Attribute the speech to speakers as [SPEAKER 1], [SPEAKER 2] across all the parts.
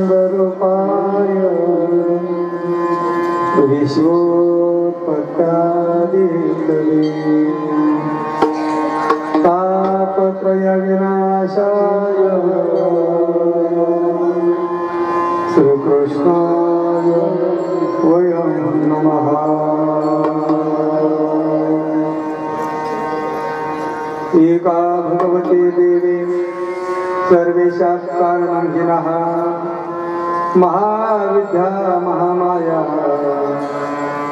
[SPEAKER 1] सच्चिदानन्दरूपाय विश्वोत्पत्त्यादिहेतवे तापत्रयविनाशाय श्रीकृष्णाय वयं नमः। एका भगवती देवी सर्वेषां कारणं जिनः महाविद्या महामाया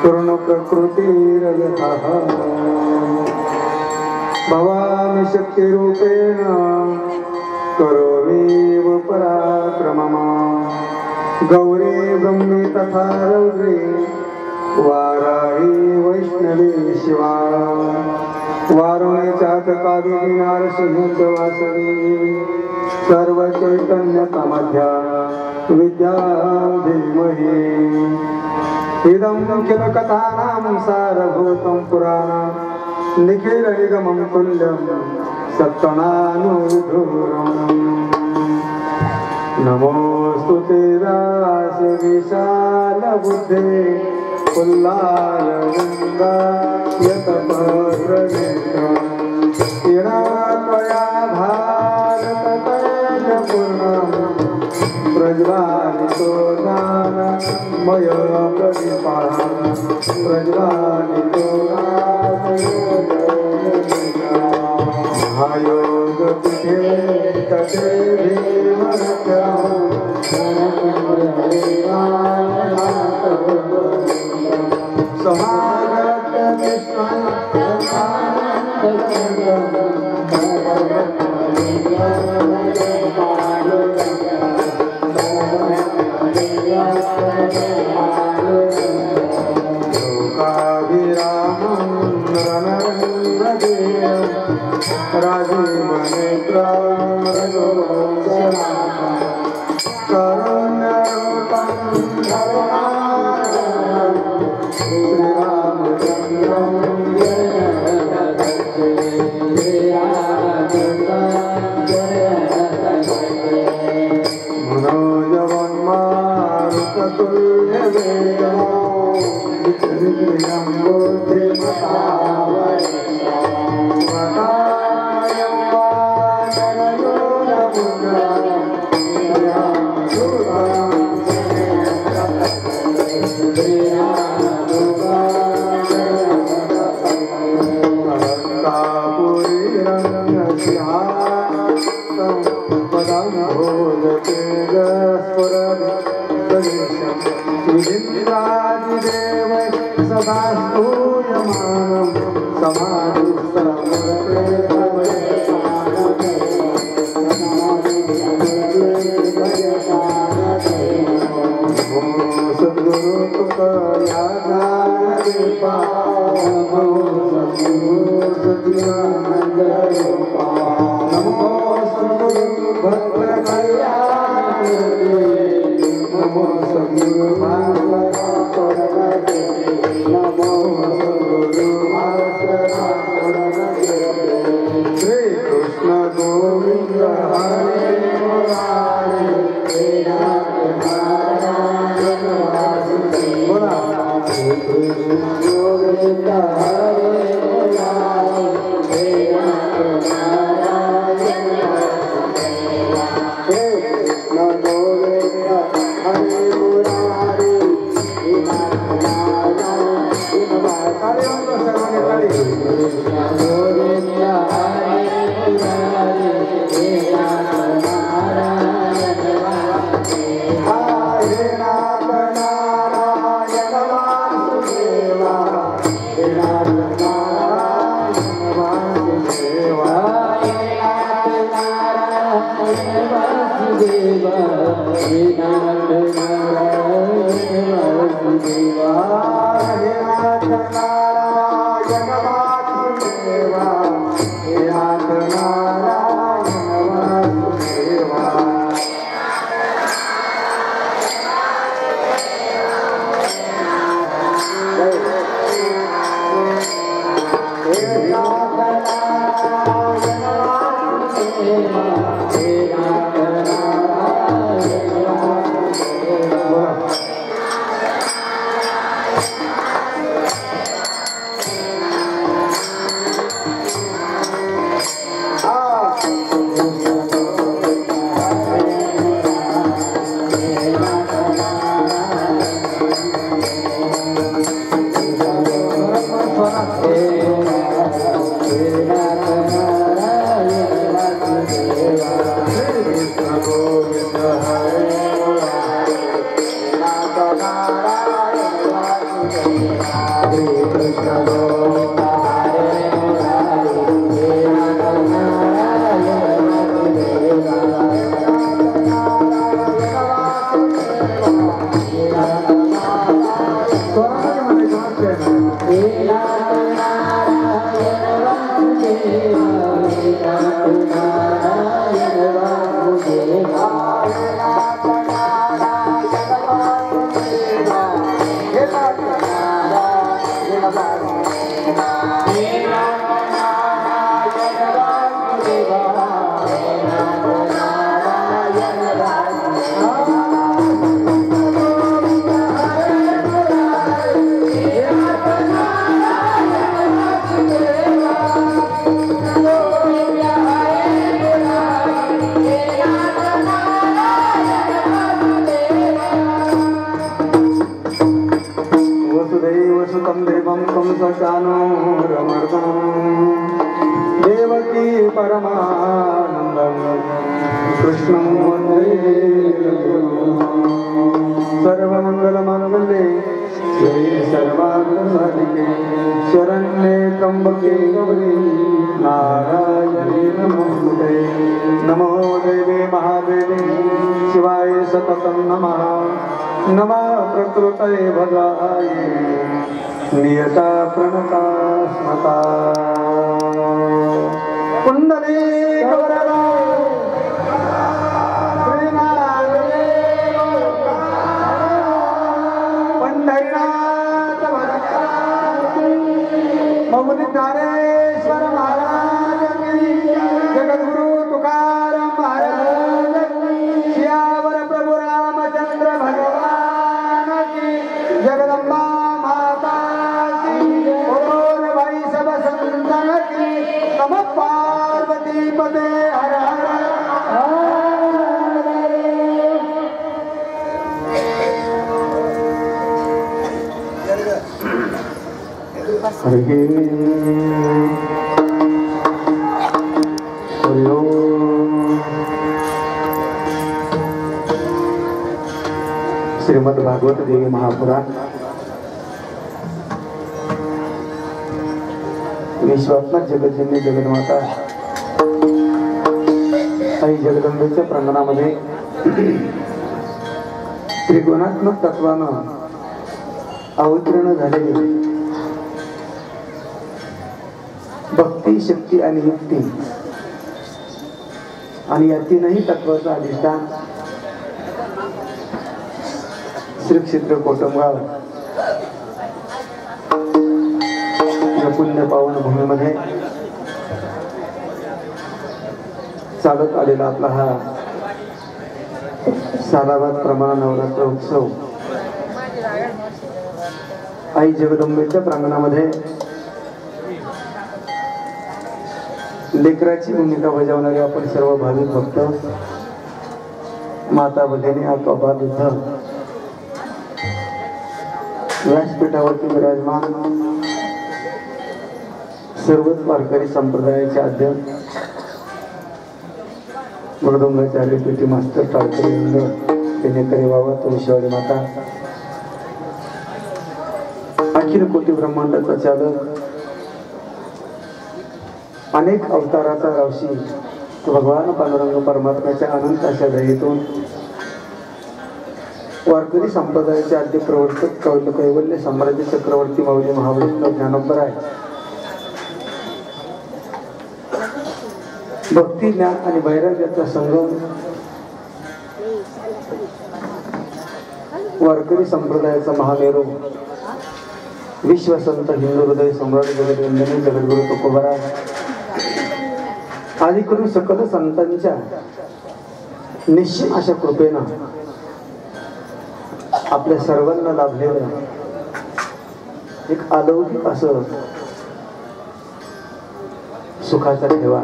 [SPEAKER 1] पूर्णप्रकृतिरयथः भवामि शक्तिरूपेण करोमीव पराक्रमम् गौरी ब्रह्मे तथा रौद्रे वाराही वैष्णवी शिवा वारुणे चाथ कावेरी नारसिंह वासवी सर्वचैतन्यतमध्या विद्या धीमहि इदं किल कथानां सारभूतं पुराणं निखिलनिगमं तुल्यं सत्तनानुधूरम् नमोऽस्तु ते व्यासविशालबुद्धे पुल्लारगङ्गा यतपत्रनेत्रं येना त्वया भारततैलपूर्णं प्रज्वालितो ज्ञानमय प्रदीपः प्रज्वालितो महायोगपीठे तटे वासुदेवा हे नाथ नारायण वासुदेवा हे नाथ नारायण वासुदेवा देवकी परमानंदं कृष्णं वन्दे सर्वमंगलमांगल्ये शिवे सर्वार्थसाधिके शरण्ये त्र्यंबके गौरी नारायणी नमोस्तुते नमो देवे महादेवे शिवाय सततं नमः नमः प्रकृतये भद्राय नियता प्रणता स्मता कुंडली गौरवा पंढरीनाथ मौनी ज्ञानेश्वर महाराज की जगद्गुरु तुकाराम महाराज की सियावर प्रभु रामचंद्र भगवान की जगदम्बा नमः पार्वती पदे हर श्रीमद् भागवत देवी महापुराण विश्वात्मक जगतजननी जगन्माता आई जगदंबेच्या प्रांगणामध्ये त्रिगुणात्मक तत्वानं अवतीर्ण झालेली भक्ती शक्ती आणि युक्ती आणि या तीनही तत्वाचं अधिष्ठान श्री क्षेत्र कोटमगाव या पुण्य पावन भूमीमध्ये चालत आलेला आपला हा सालाबाद प्रमाण नवरात्र उत्सव आई जगदंबेच्या प्रांगणामध्ये लेकराची भूमिका बजावणारे आपण सर्व भाविक भक्त माता भगिनी आकोबाद इथं व्यासपीठावरती विराजमान सर्वच वारकरी संप्रदायाचे अध्यक्ष मृदंगाचे आलेपेटी मास्तर टाळकरी पेनेकरी बाबा तुळशीवाडी माता अखिल कोटी ब्रह्मांडाचा चालक अनेक अवताराचा रावशी भगवान पांडुरंग परमात्म्याच्या अनंत अशा दयेतून वारकरी संप्रदायाचे आद्य प्रवर्तक कैवल्य साम्राज्य चक्रवर्ती माऊली महावैष्णव ज्ञानोबराय भक्ती ज्ञान आणि वैराग्याचा संगम वारकरी संप्रदायाचा महामेरू विश्वसंत हिंदू हृदय सम्राट जगदवंदनी जगद्गुरु तुकोबाराय आदी करून सकल संतांच्या निश्चित अशा कृपेनं आपल्या सर्वांना लाभलेलं एक अलौकिक असं सुखाचा ठेवा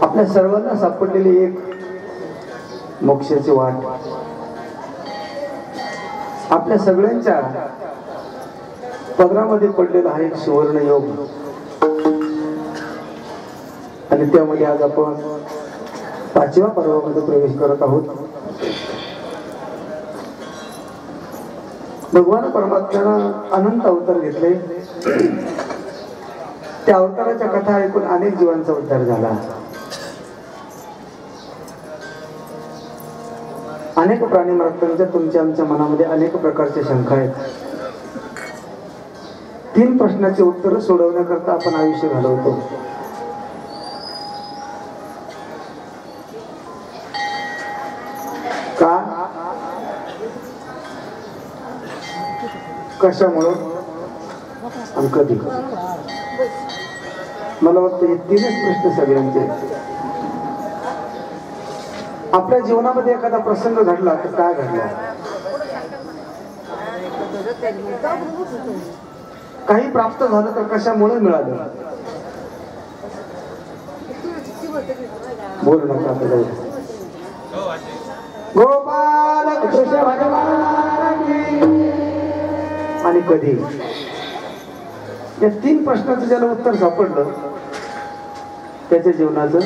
[SPEAKER 1] आपल्या सर्वांना सापडलेली एक मोक्षाची वाट आपल्या सगळ्यांच्या पदरामध्ये पडलेला हा एक सुवर्ण योग आणि त्यामध्ये आज आपण 5व्या पर्वामध्ये प्रवेश करत आहोत. भगवान परमात्म्यानं अनंत अवतार घेतले. त्या अवताराच्या कथा ऐकून अनेक जीवांचा उद्धार झाला. अनेक प्राणी मात्रांच्या तुमच्या आमच्या मनामध्ये अनेक प्रकारच्या शंका आहेत. 3 प्रश्नाचे उत्तर सोडवण्याकरता आपण आयुष्य घालवतो. का, कशामुळं आणि कधी. मला वाटतं हे 3च प्रश्न सगळ्यांचे. आपल्या जीवनामध्ये एखादा प्रसंग घडला तर काय घडला, काही प्राप्त झालं तर कशामुळे मिळालं. बोल नका गोपाल कृष्ण भगवान आणि कधी. या 3 प्रश्नाचं ज्याला उत्तर सापडलं त्याच्या जीवनाचं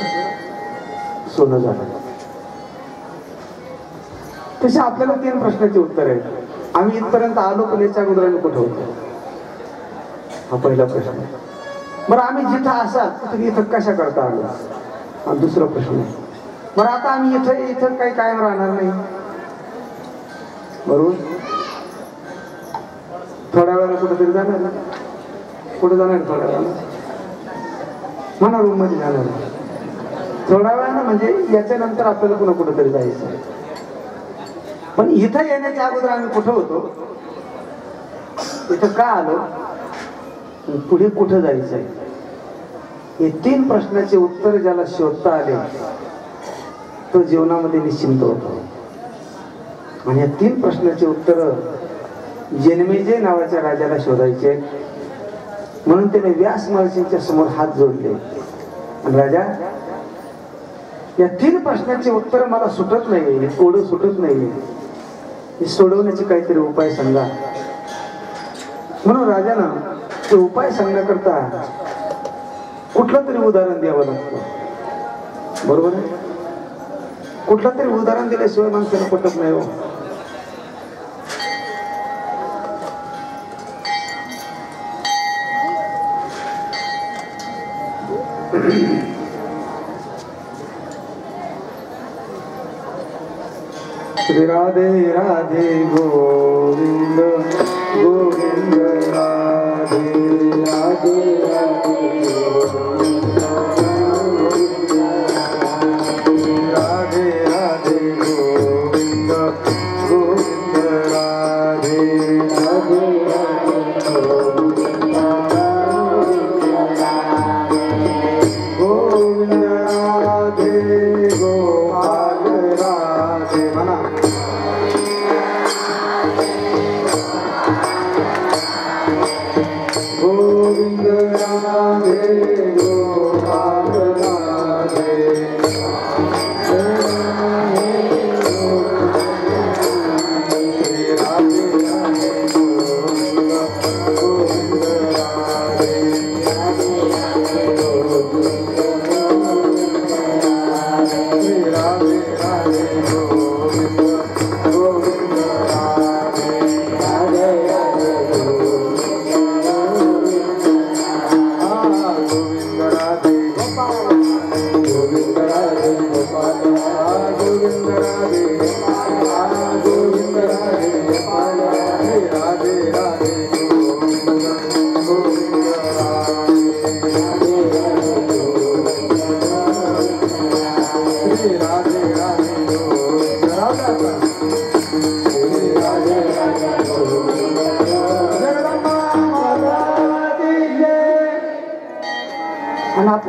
[SPEAKER 1] सोनं झालं. तसे आपल्याला 3 प्रश्नाचे उत्तर आहेत. आम्ही इथपर्यंत आलो पण याच्या अगोदर आम्ही कुठं होतो, हा पहिला प्रश्न. बरं आम्ही जिथं असाल तिथं इथं कशा करता आलो, हा दुसरा प्रश्न. बरं आता आम्ही इथं काही कायम राहणार नाही, बरोबर. थोड्या वेळाला कुठेतरी जाणार ना, कुठे जाणार थोड्या वेळाला म्हणा रूम मध्ये जाणार थोड्या वेळानं, म्हणजे याच्या नंतर आपल्याला पुन्हा कुठेतरी जायचं. पण इथं येण्याच्या अगोदर आम्ही कुठं होतो, इथं का आलो, पुढे कुठं जायचंय. हे 3 प्रश्नाचे उत्तर ज्याला शोधता आले तो जीवनामध्ये निश्चिंत होतो. आणि या 3 प्रश्नाचे उत्तर जन्मेजय नावाच्या राजाला शोधायचे. म्हणून त्याने व्यास महर्षींच्या समोर हात जोडले. आणि राजा, या 3 प्रश्नाचे उत्तर मला सुटत नाही, कोडं सुटत नाही, हे सोडवण्याचे काहीतरी उपाय सांगा. म्हणून राजानं ते उपाय सांगण्याकरता कुठलं तरी उदाहरण द्यावं लागतं, बरोबर आहे. कुठलं तरी उदाहरण दिल्याशिवाय माणसाला पटत नाही हो. श्री राधे राधे गोविंद गोविंद राधे राधे राधे गोविंद राधे राधे गोविंद गोविंद राधे राधे गोविंद राधे गोपाल राधे. म्हणा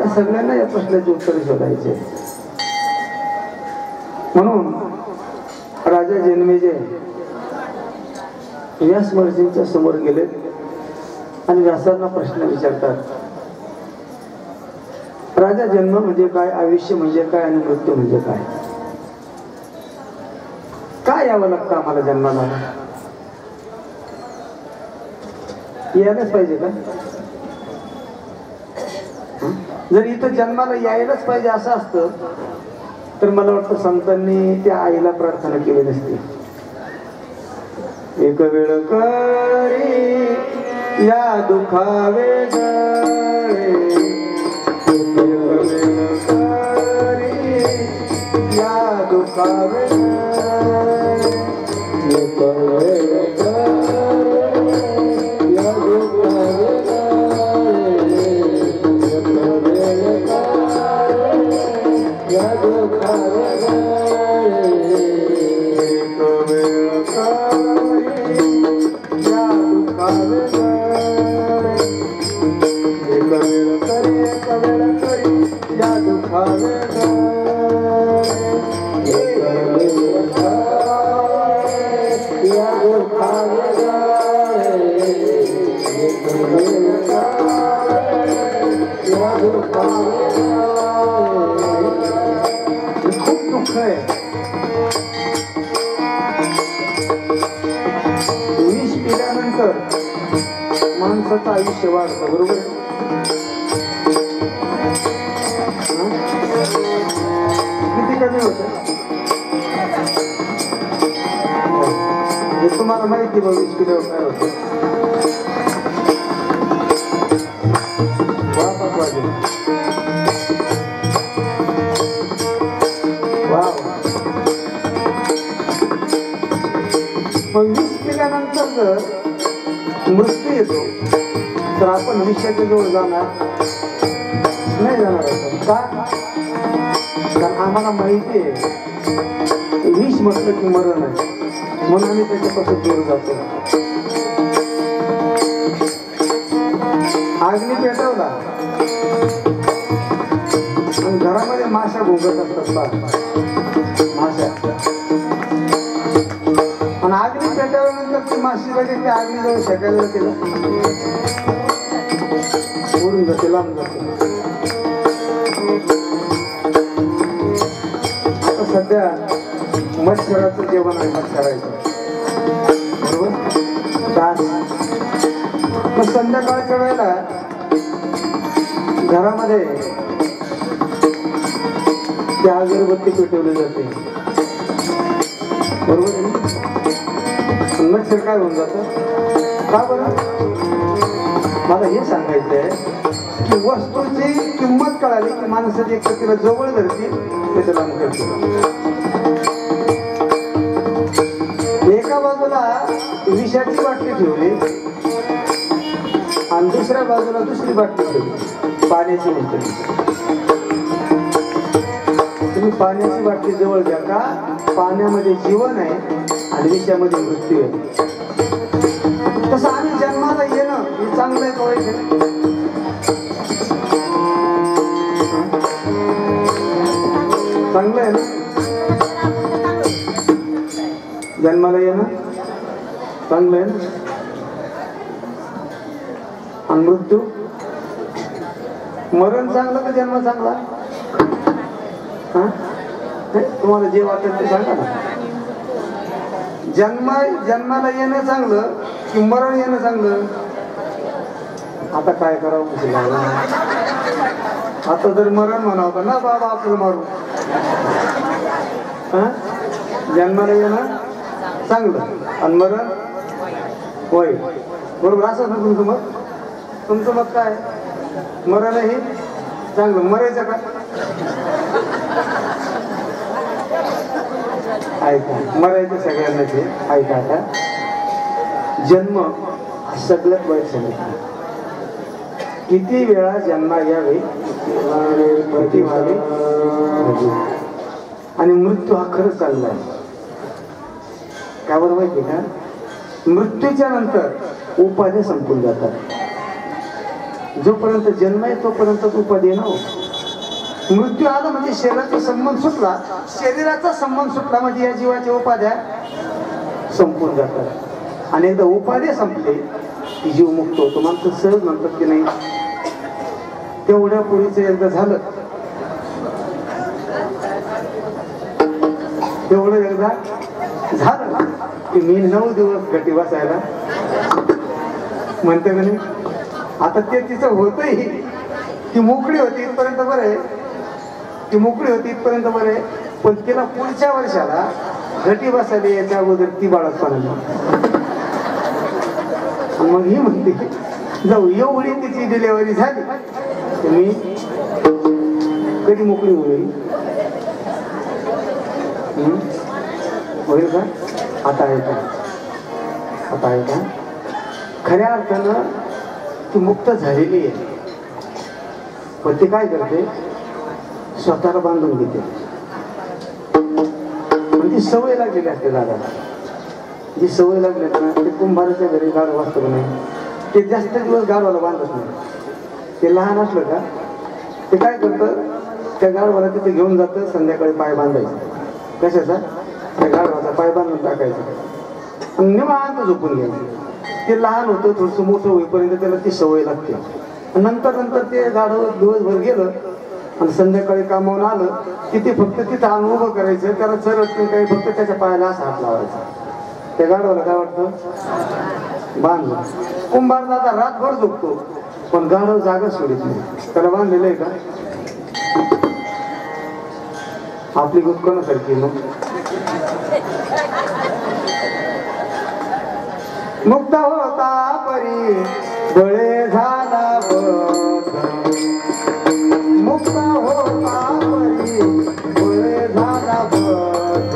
[SPEAKER 1] त्या सगळ्यांना या प्रश्नाची उत्तर शोधायचे. म्हणून राजा जन्मेजय व्यास महर्षींच्या समोर गेले आणि व्यासांना प्रश्न विचारतात. राजा, जन्म म्हणजे काय, आयुष्य म्हणजे काय आणि मृत्यू म्हणजे काय? काय यावं लागतं आम्हाला जन्माला? यायलाच पाहिजे का? जर इथं जन्माला यायलाच पाहिजे असं असतं तर मला वाटतं संतांनी त्या आईला प्रार्थना केली नसती. एक वेळ करी या दुखावे गळे, एक वेळ करी या दुखावे गळे, एक वेळ करी या दुखावे गळे, एक वेळ करी या दुखावे गळे, एक वेळ करी या दुखावे गळे, एक वेळ करी, एक वेळ करी या दुखावे गळे, एक वेळ करी या दुखावे गळे, एक वेळ करी या दुखावे गळे. खूप दुःख आहे. विष पिल्यानंतर माणसाचं आयुष्य वाढतं, बरोबर? किती कमी होतं हे तुम्हाला माहिती बघ. विष पिल्यावर काय होतं? मग विष पिल्यानंतर जर मृत्यू येतो तर आपण विषयाच्या जवळ जाणार नाही जाणार असं का? कारण आम्हाला माहिती आहे विष म्हटलं की मरण आहे, म्हणून आम्ही त्याच्यापासून दूर जातो. अग्नी पेटवला आणि घरामध्ये माशा भोगत असतात, माशा. आणि अग्नी पेटवल्यानंतर ती माशी लगेच त्या अग्नीजवळ शेकायला तिला ओढून जाते, लांब जाते. आता सध्या मच्छराचं जेवण आहे, मच्छरायचं, बरोबर? तास. मग संध्याकाळच्या वेळेला घरामध्ये त्या अगरबत्ती पेटवली जाते, बरोबर? मच्छर काय होऊन जातं का बरं? मला हे सांगायचंय की वस्तूची किंमत कळाली की माणसाची एक तिला जवळ धरती त्याच्या लांब करते. एका बाजूला विषाची बाटली ठेवली आणि दुसऱ्या बाजूला दुसरी बाटली ठेवली पाण्याची म्हणते. तुम्ही पाण्याची बाटली जवळ घ्या का? पाण्यामध्ये जीवन आहे आणि विषयामध्ये मृत्यू आहे. तसं आम्ही जन्माला येणं हे चांगलं आहे का वाईट आहे? चांगलं आहे ना? जन्माला येणं चांगलं आहे ना? आणि मृत्यू, मरण चांगलं का जन्म चांगला? तुम्हाला जे वाटत ते सांगा ना. जन्माला येणं चांगलं की मरण येणं चांगलं? आता काय करावं म्हणजे आता जर मरण म्हणावं ना बाबा आपलं मारू, जन्माला येणं चांगलं आणि मरण होय, बरोबर? असं ना तुमचं मत? तुमचं मत काय? मरण हे चांगलं, मरायचं का? ऐका, मरायचं सगळ्यांना ते ऐका. आता जन्म सगळ्यात वाईट सांगितलं. किती वेळा जन्मा यावे किती व्हावे, आणि मृत्यू हा खरंच चालला आहे. का बरं माहिती का? मृत्यूच्या नंतर उपाध्या संपून जातात. जोपर्यंत जन्म आहे तोपर्यंत उपाधी आहे ना. मृत्यू आला म्हणजे शरीराचा संबंध सुटला, शरीराचा संबंध सुटला म्हणजे या जीवाच्या उपाध्या संपून जातात. आणि एकदा उपाध्या संपले की जीव मुक्त होतो. माणसं सहज म्हणतात की नाही तेवढ्या पूर्वीचं एकदा झालं, तेवढं एकदा झालं की मी 9 दिवस घटी बसायला म्हणते म्हणे. आता ते तिचं होतही, ती मोकळी होती इथपर्यंत बरं आहे, ती मोकळी होती इथपर्यंत बरं आहे, पण तिला पुढच्या वर्षाला घटी बसायला याच्या अगोदर ती बाळात मग ही म्हणते जाऊ एवढी तिची डिलेव्हरी झाली मी कधी मोकळी होईल होईल का. आता आहे का, आता आहे का. खऱ्या अर्थानं ती मुक्त झालेली आहे, पण ती काय करते स्वतःला बांधून घेते. ती सवय लागलेली असते दादाला. जी सवय लागली ना ते कुंभाराच्या घरी गाढव वाचतो नाही, ते जास्त दिवस गाढवाला बांधत नाही. ते लहान असलं का ते काय करतं त्या गाढवाला तिथे घेऊन जातं, संध्याकाळी पाय बांधायचं. कशाचा, त्या गाढवाचा पाय बांधून टाकायचं आणि निवांत झोपून घ्यायचं. ते लहान होतं, थोडंसं मोठं होईपर्यंत त्याला ती सवय लागते. नंतर नंतर ते गाढव दिवसभर गेलं आणि संध्याकाळी कामावून आलं की ते फक्त तिथं आणून उभं करायचं, त्याला चरत नाही काही, फक्त त्याच्या पायाला असा हात लावायचा. त्या गाढवाला काय वाटतं बांधलं. कुंभार दादा रातभर झोपतो पण गाढव जागा सोडित नाही. त्याला बांधलेलं आहे का. आपली गुतकोणासारखी मग मुक्त होता परी बळे झाला बघ, मुक्त होता परी बळे झाला बघ,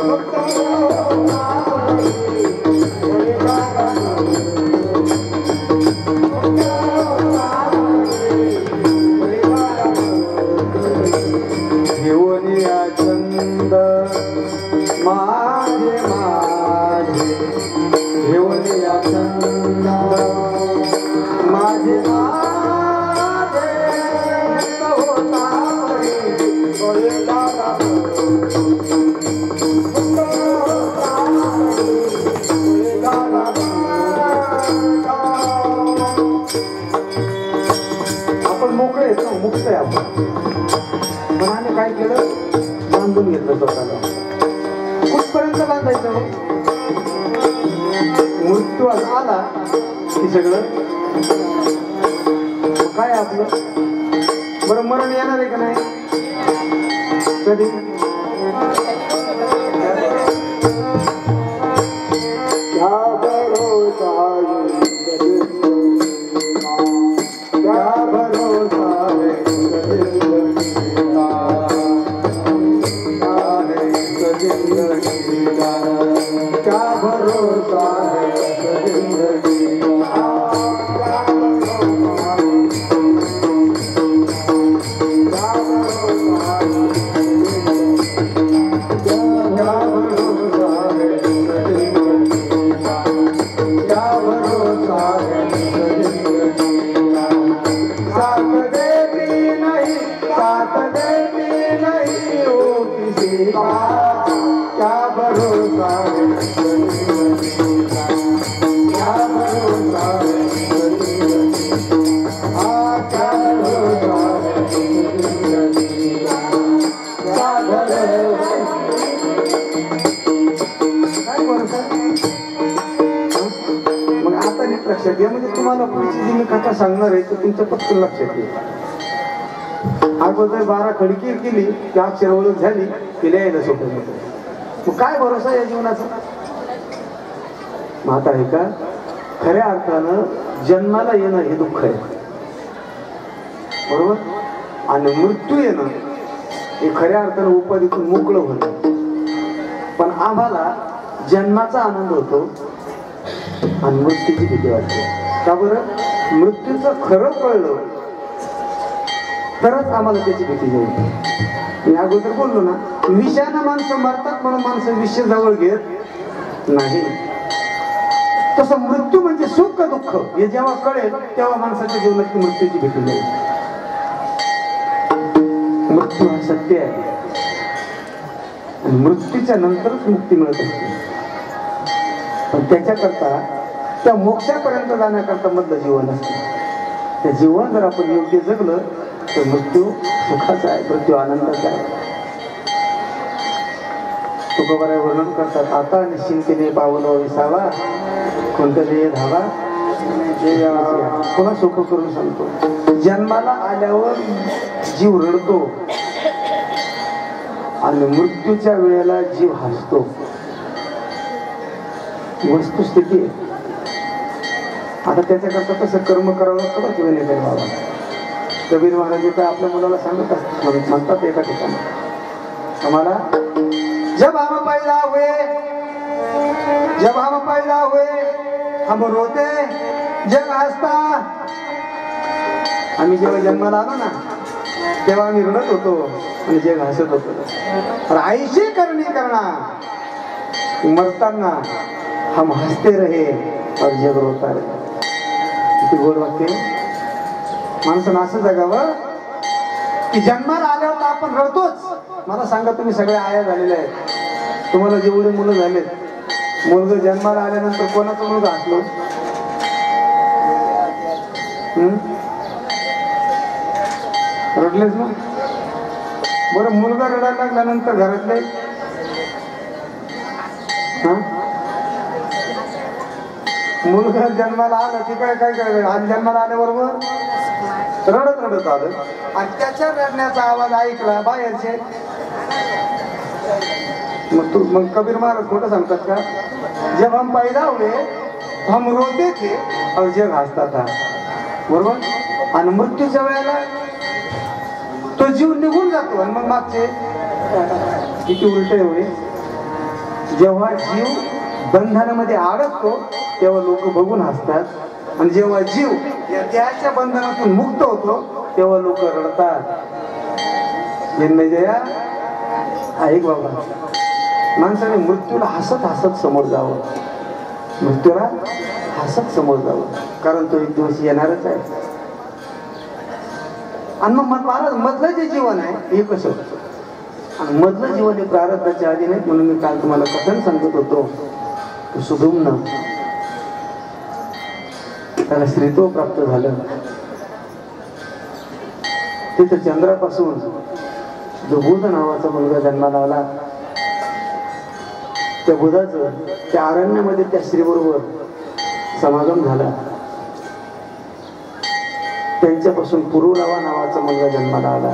[SPEAKER 1] मुक्त होता परी बळे झाला घेऊनिया छंद माझे माझे, घेऊनिया छंद माझे माझे, होता परी बळे झाला आपण मोकळे येतो, मुक्त आहे आपण. पण आम्ही काय केलं बांधून घेतलं स्वतःला. कुठपर्यंत बांधायचं. मृत्यू आला की सगळं काय आपलं बरं मरण येणार आहे का नाही कधी. क्या भरोसा क्या भरोसा क्या भरोसा है जिंदगी का, लक्षात घ्या. म्हणजे तुम्हाला पुढची जी मी कथा सांगणार आहे तर तुमच्या पटकन लक्षात येईल. अगोदर 12 खडकी केली की अक्षर ओळख झाली की लिहायला सोपं होतं. मग काय भरोसा या जीवनाचा. मग आता आहे का खऱ्या अर्थानं जन्माला येणं हे दुःख आहे बरोबर, आणि मृत्यू येणं हे खऱ्या अर्थानं उपाधीतून मोकळं होणं. पण आम्हाला जन्माचा आनंद होतो आणि मृत्यूची भीती वाटते. का बरं. मृत्यूचं खरं कळलं तरच आम्हाला त्याची भीती होती. मी अगोदर बोललो ना, विषानं माणसं मरतात म्हणून माणसं विष जवळ घेत नाही. तसं मृत्यू म्हणजे सुख दुःख हे जेव्हा कळेल तेव्हा माणसाच्या जीवनात मृत्यूची भीती जाईल. मृत्यू हा सत्य आहे आणि मृत्यूच्या नंतरच मुक्ती मिळत असते. पण त्याच्याकरता त्या मोक्षापर्यंत जाण्याकरता मधलं जीवन असतं. ते जीवन जर आपण योग्य जगलं तर मृत्यू सुखाचा आहे, मृत्यू आनंदाचा आहे. तुकोबाराय वर्णन करतात, आता निश्चिंतीने पावलो विसावा कोणत्या धावा पुन्हा सुख करून सांगतो. जन्माला आल्यावर जीव रडतो आणि मृत्यूच्या वेळेला जीव हसतो. वस्तुस्थिती आहे. आता त्याच्याकरता कसं कर्म करावं लागतं किंवा नाही बाबा. कबीर महाराज तर आपल्या मुलाला सांगत असतात, म्हणतात एका ठिकाणी, आम्हाला जब हम पैदा हुए हम रोते जग हसता. आम्ही जेव्हा जन्माला आलो ना तेव्हा आम्ही रडत होतो आणि जग हसत होतो. आईशी करणी करणार मरताना हम हसते रहे और जग रोता रहे. किती गोड वाक्य. माणसानं असं जगावं की जन्माला आल्यावर तर आपण रडतोच. मला सांगा, तुम्ही सगळ्या आया झालेल्या आहेत, तुम्हाला जेवढे मुलं झालेत, मुलगा जन्माला आल्यानंतर कोणाचा मुलगा हसलो? रडलेच ना. बरं, मुलगा रडायला लागल्यानंतर घरातले मुलगा जन्माला आला तिकडे काय करायचं? आज जन्माला आल्याबरोबर रडत रडत आलं आणि त्याच्या रडण्याचा आवाज ऐकला बाहेरचे. मग कबीर महाराज खोटं सांगतात का? जब हम पैदा हुए हम रोते थे और जग हसता था. बरोबर. आणि मृत्यूच्या वेळेला तो जीव निघून जातो आणि मग मागचे किती उलट एवढे. जेव्हा जीव बंधनामध्ये अडकतो तेव्हा लोक बघून हसतात आणि जेव्हा जीव या देहाच्या बंधनातून मुक्त होतो तेव्हा लोक रडतात. जन्मजया ऐक बाबा, माणसाने मृत्यूला हसत हसत समोर जावं. मृत्यूला हसत समोर जावं, कारण तो एक दिवस येणारच आहे. आणि मग महाराज मधलं जे जीवन आहे हे कसं होतं? आणि मधलं जीवन हे प्रारब्धाच्या आधी नाही. म्हणून मी काल तुम्हाला कथन सांगत होतो, सुधुम्न त्याला स्त्रीत्व प्राप्त झालं. तिथं चंद्रापासून जो बुध नावाचा मुलगा जन्माला आला, त्या बुधाचं त्या अरण्यामध्ये त्या स्त्रीबरोबर समागम झाला. त्यांच्यापासून पुरुरावा नावाचा मुलगा जन्माला आला.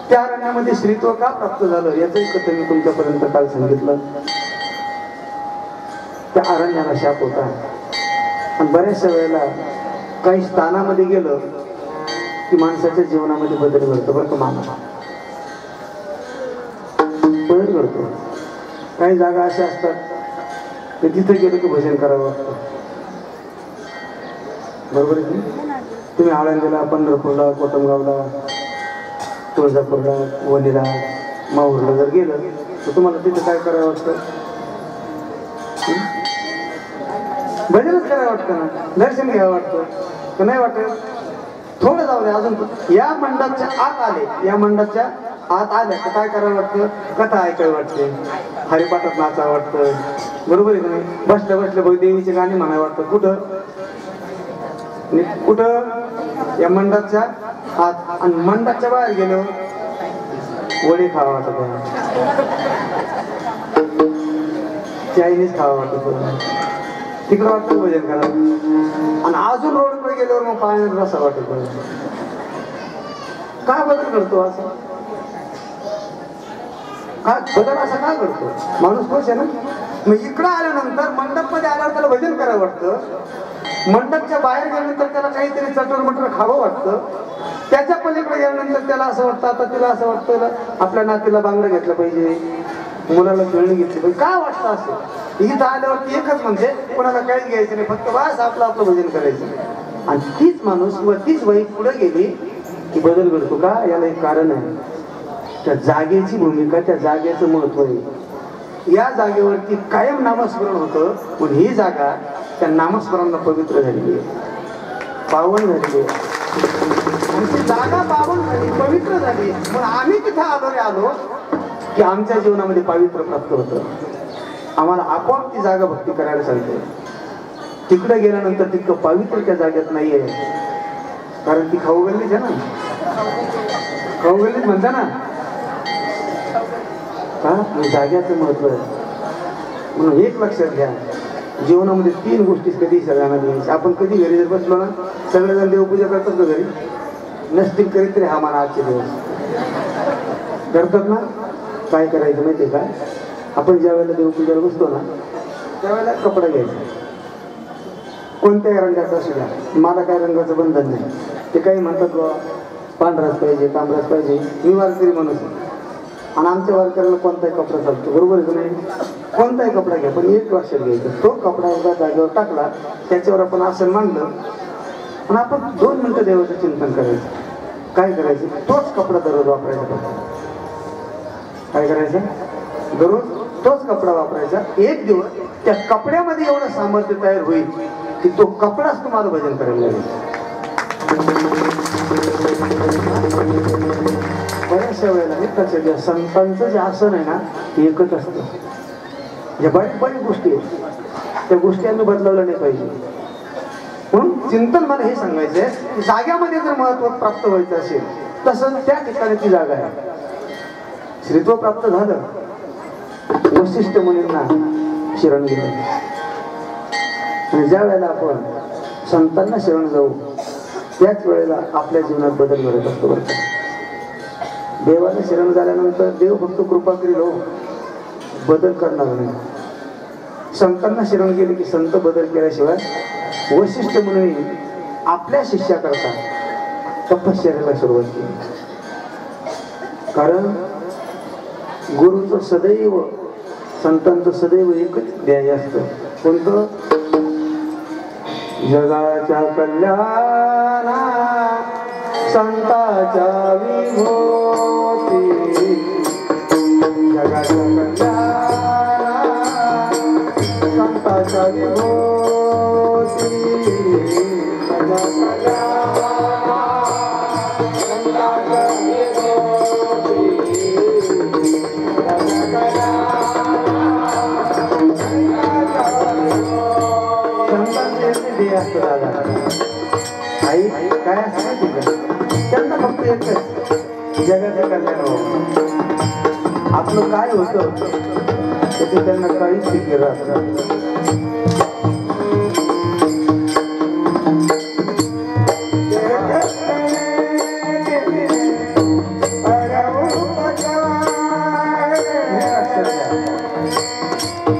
[SPEAKER 1] त्या अरण्यामध्ये स्त्रीत्व का प्राप्त झालं याचंही कथन मी तुमच्यापर्यंत काल सांगितलं. त्या अरण्याला शाप होता आणि बऱ्याचशा वेळेला काही स्थानामध्ये गेलं की माणसाच्या जीवनामध्ये बदल घडतो. बरं का मामा, बदल घडतो. काही जागा अशा असतात की तिथे गेलं की भजन करावं लागतं. बरोबर आहे की? तुम्ही आळंदीला, पंढरपूरला, कोटमगावला, तुळजापूरला, वणीला, माहूरला जर गेलं तर तुम्हाला तिथे काय करावं वाटतं? भजनच करावं वाटतं ना, दर्शन घ्यावं वाटतं का नाही वाटत? थोडं जाऊ दे अजून. या मंडपच्या आत आले, या मंडपच्या आत आल्या तर काय करावं वाटतं? कथा ऐकायला वाटते, हरिपाठात नाचावं वाटतं. बरोबर आहे का नाही? बसल्या बसल्या बघ देवीचे गाणी म्हणायला वाटतं. कुठं कुठं? या मंडपच्या आत. आणि मंडपच्या बाहेर गेलो वडी खावा वाटत, चायनीज खावा वाटत, तिकडं वाटतं भजन करा. आणि अजून रोडकडे गेल्यावर मग पाण्यात रसा वाटत. काय बदल घडतो असं? काय बदल असा काय घडतो? माणूस खुश आहे ना. मग इकडं आल्यानंतर मंडपमध्ये आल्यावर त्याला भजन करावं वाटतं. मंडपच्या बाहेर गेल्यानंतर त्याला काहीतरी चटर मटर खावं वाटतं. त्याच्या पलीकडे गेल्यानंतर त्याला असं वाटतं, आता तिला असं वाटतं आपल्या नातीला बांगडं घेतलं पाहिजे, मुलाला खेळणी घेतली पाहिजे. काय वाटतं असं? इथं आल्यावरती एकच म्हणजे कोणाला काहीच घ्यायचं नाही, फक्त बस आपलं आपलं भजन करायचं. आणि तीच माणूस व तीच वही पुढे गेली की बदल घडतो का? याला एक कारण आहे. त्या जागेची भूमिका, त्या जागेचं महत्व आहे. या जागेवरती कायम नामस्मरण होतं. पण ही जागा त्या नामस्मरणाला पवित्र झालेली आहे, पावन झालेली आहे. आणि ती जागा पावन झाली, पवित्र झाली. मग आम्ही तिथे आलो की आमच्या जीवनामध्ये पावित्र्य प्राप्त होतं. आम्हाला आपोआप ती जागा भक्ती करायला सांगते. तिकडे गेल्यानंतर तितकं पावित्र्य त्या जागेत नाहीये, कारण ती खाऊगल्लीच आहे ना, खाऊगल्लीच म्हणता ना. हा जाग्याचं महत्व आहे. म्हणून एक लक्षात घ्या, जीवनामध्ये 3 गोष्टी कधी सगळ्यांना द्यायची. आपण कधी घरी जर बसलो ना, सगळेजण देवपूजा करतात का घरी? नसतील करीत तरी हा मला आजचे दिवस करतात ना. काय करायचं माहिती का, आपण ज्या वेळेला देवपूजेला बसतो ना, त्यावेळेला कपडा घ्यायचा, कोणत्याही रंगाचा असू द्या. मला काय रंगाचं बंधन नाही. ते काही म्हणतात बाबा पांढराच पाहिजे, तांबराच पाहिजे. मी वारकरी माणूस आहे आणि आमच्या वारकऱ्याला कोणताही कपडा चालतो, बरोबर आहे की नाही? कोणताही कपडा घ्या, पण एक लक्षात घ्यायचं, तो कपडा एकदा जागेवर टाकला, त्याच्यावर आपण आसन मांडलं आणि आपण 2 मिनिटं देवाचं चिंतन करायचं. काय करायचं? तोच कपडा दररोज वापरायचा. काय करायचं? दररोज तोच कपडा वापरायचा. एक दिवस त्या कपड्यामध्ये एवढं सामर्थ्य तयार होईल की तो कपडाच तुम्हाला भजन करायला लागेल. बऱ्याचशा वेळेला मित्राच्या संतांचं जे आसन आहे ना, ते एकच असतं. ज्या बऱ्याच गोष्टी आहेत त्या गोष्टी आम्ही बदलवल्या नाही पाहिजे. म्हणून चिंतन मला हे सांगायचं आहे की जाग्यामध्ये जर महत्व प्राप्त व्हायचं असेल, तसंच त्या ठिकाणी ती जागा आहे. श्रीत्व प्राप्त झालं, वशिष्ठ मुनींना शरण गेलं. आणि ज्या वेळेला आपण संतांना शरण जाऊ, त्याच वेळेला आपल्या जीवनात बदल घडत असतो. बरं, देवाला शरण झाल्यानंतर देव फक्त कृपा करील, हो, बदल करणार नाही. संतांना शरण गेले की संत बदल केल्याशिवाय. वशिष्ठ मुनी आपल्या शिष्याकरता तपश्चर्याला सुरुवात केली. कारण गुरुचं सदैव, संतांचं सदैव एकच ध्येय असतं. कोणतं? जगाच्या कल्याणा संताच्या विभूती, जगाच्या कल्याणा संताच्या विभूती, जगाच्या संताच्या ध्येय असतं. दादा आई काय असतं त्यांना फक्त एकच, जगाचं कल्याण व्हावं. आपलं काय होतं ते त्यांना काहीच फिकीर राहत नाही.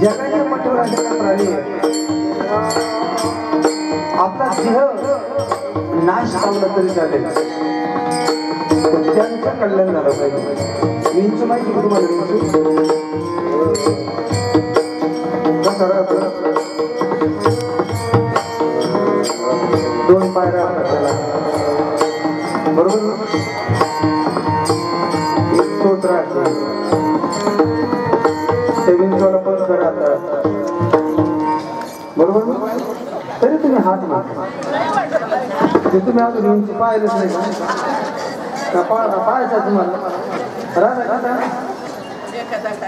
[SPEAKER 1] जगाच्या पटवर असलेला प्राणी आपला देह नाश पावला तरी चालेल, त्यांचं कल्याण झालं पाहिजे. विंचू माहिती का तुम्हाला? विंचू कसं राहतं? 2 पायऱ्या असतात त्याला, बरोबर? एक तोच राहतो, ते विंचूला पण राहतात, बरोबर? तरी तुम्ही हात मारता, ते तुम्ही अजून विंचू पाहिलंच नाही का? पाहायचा तुम्हाला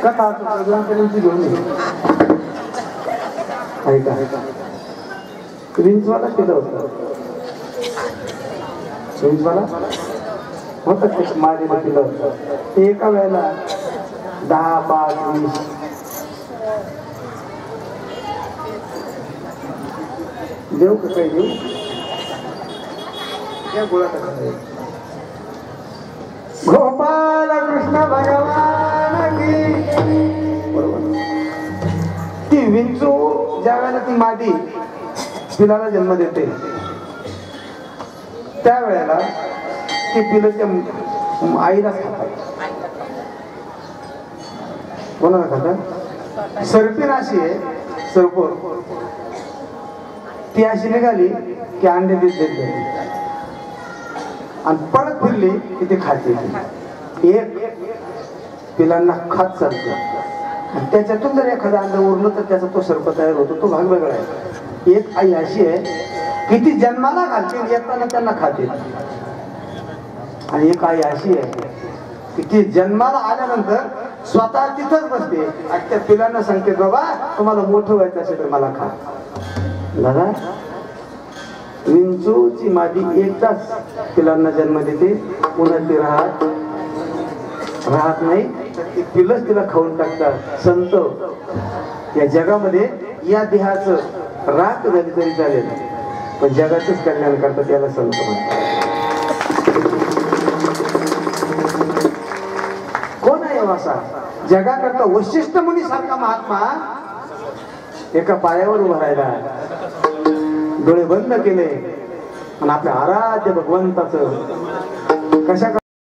[SPEAKER 1] कथा घेऊन ऐका. विंचवाला केलं होतं, विंचवाला होतं माझे केलं होतं. एका वेळेला 10, 5, 20 देऊ का? काही देऊ या गोळा कसा? गोपाल कृष्ण भगवान की. बरोबर. ती विंचू ज्या वेळेला ती मादी पिलाला जन्म देते, त्यावेळेला ती पिलं त्या आईला खातात. कोणाला खातात? सर्पिन अशी आहे, सर्प ती अशी निघाली की अंडे देते आणि परत फिरली की ती खाते. एक पिलांना खात चालते त्याच्यातून जर एखादा अंड उरलं तर त्याचा तो सर्प तयार होतो, तो भाग वेगळा आहे. एक आई अशी आहे की ती जन्माला घालते येताना त्यांना खाते, आणि एक आई अशी आहे की ती जन्माला आल्यानंतर स्वतः तिथंच बसते आणि त्या पिलांना सांगते, बाबा तुम्हाला मोठं व्हायचं असेल तर मला खा. दादा, विंचूची मादी एकदाच पिलांना जन्म देते, पुन्हा ती राहत नाही, ती पिलंच तिला खाऊन टाकतात. संत या जगामध्ये या देहाचं राख झाली तरी चालेल, पण जगाचंच कल्याण करतात, त्याला संत म्हणतात. कोण आहे असा जगाकरता वशिष्ठ मुनी सारखा महात्मा? एका पायावर उभा राहिला, डोळे बंद केले आणि आपल्या आराध्य भगवंताचं कशा